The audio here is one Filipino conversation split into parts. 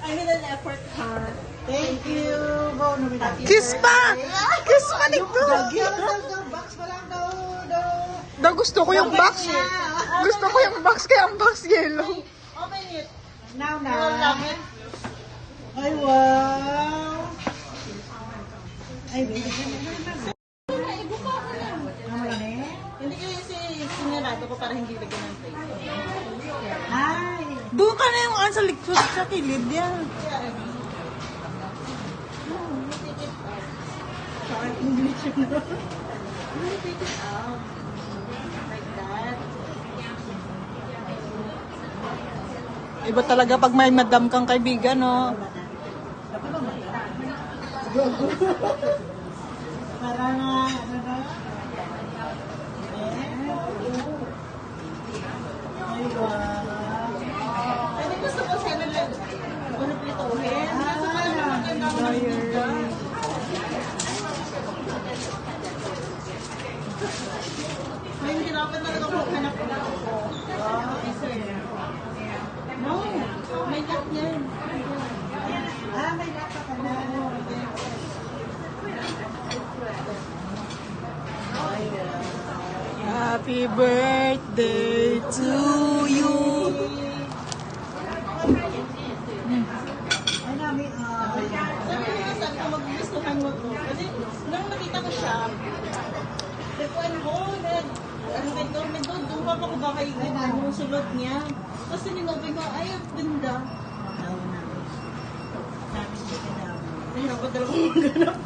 I made an effort, ha? Thank you. Kiss pa! Kiss pa dito! Box pa lang daw. Daw gusto ko yung box. Gusto ko yung box kaya ang box yellow. Open it. Now, You will love now. it. Ay, wow. Ay, baby. Hindi ko yung sinirado ko para hindi lagyan ng tape. Ay. Doon ka na yung sa likod sa kilid yan. Sorry, English yun na. Take it out. Like that. Iba talaga pag may madam kang kaibigan, no? Para nga, ano na? Ay, wow. Pwede gusto ko sana lang. Ano plituhin? Kaso pala naman ganda ko ng biga. May hirapan talaga ako maghanap ko na ako. Wow, sir. No, may lock yan. Ah, may lapa ka na. Happy birthday to you. Ay, namin, Sabi ko magugustuhan mo to. Kasi nung nakita ko siya, nagpuan ko, doon pa ako ba kay yung sulot niya. Kasi ninobi ko, ay, ang ganda. Nahirapan talaga akong maghanap.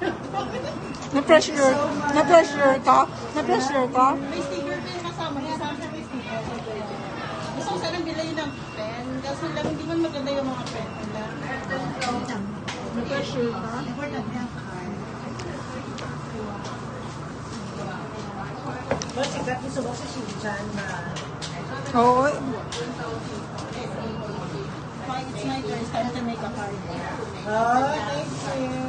Na-pressure? Na-pressure ka? Na-pressure ka? May sticker pa yung kasama niya. Sa akin may sticker. Gusto ko sanang bilhin ng pen. Kasi lang, hindi man maganda yung mga pen nila. Na-pressure ka? Important yan. Ba, sikat gusto ko sa Shinchan na. Oo. It's my turn. It's time to make a card. Oh, thank you.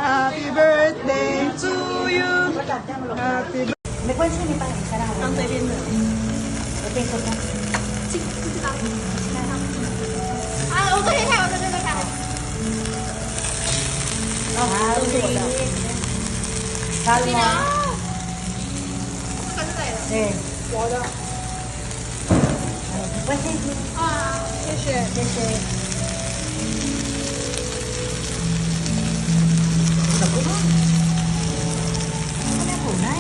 Happy birthday to you. Happy birthday. May kwansa ni pa. Sarang. Ang sabihin mo. Okay, so ka. Okay. Ah, wala. Kalma. Eh. Wala. Kwansa ni. Kasi. Ako na. Ano po na?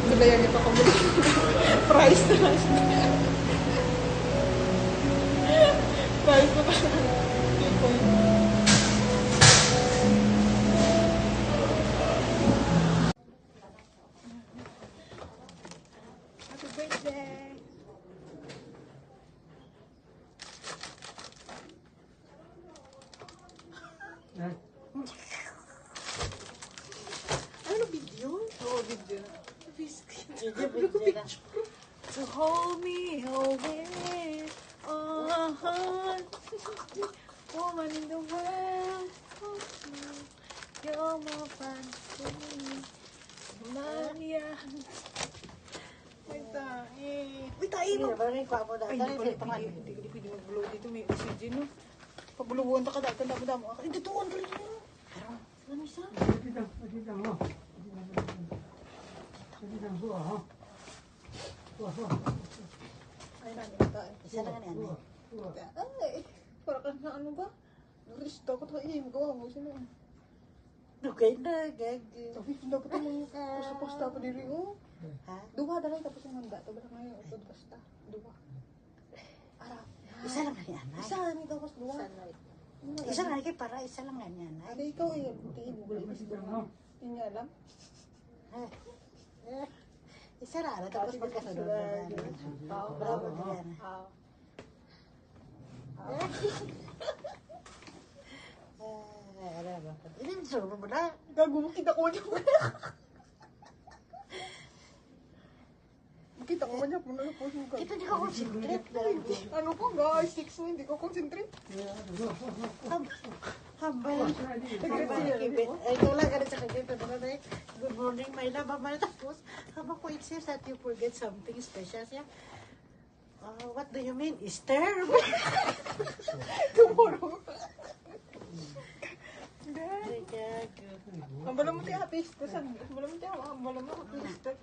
Gulayan ito ko muli. Price na lang. Price na lang. Happy birthday. Ano video? Oo, video. To hold me away, woman in the world, you're my fantasy, Mania. May tae. May tae mo. Ay, hindi pwede mag-blow dito. May oxygen, no? Pabulubuan ta ka dati. Damo-damo. Ay, tutuan ka rin yun. Ano isa? Ay, nani ang tae. Isa lang yan. Ay, para ka na ano ba? Narista ko tayo. Magawa mo sila. Okay na, gagi. Tapi dapat yung posta pa diri, oh. Ha? Dua dalay tapos yung handa. Ito ba ngayon? Ito basta. Dua. Ara. Isa lang yan. Isa ni tapos dua. Isa lang kay para isa lang yan. Ada ikaw eh. Tingin mo gulo. Hindi alam. Isa lang. Tapos magkasunod na. Bravo yan. Ini disuruh mo na. Gago mo kita ko niyo. Kita ko man niya, puno na po yung Kita di ka concentrate. Ano ko guys, 6 mo, hindi ko concentrate. Hambal. Ito lang, ganit sa kagay. Good morning, my love. Hambal. Tapos, habang ko it says that you forget something special siya. What do you mean? Easter? Tomorrow. Ay, kaya, Ang bala mo tayo, happy Easter. Ang bala mo tayo, ang bala mo, happy Easter.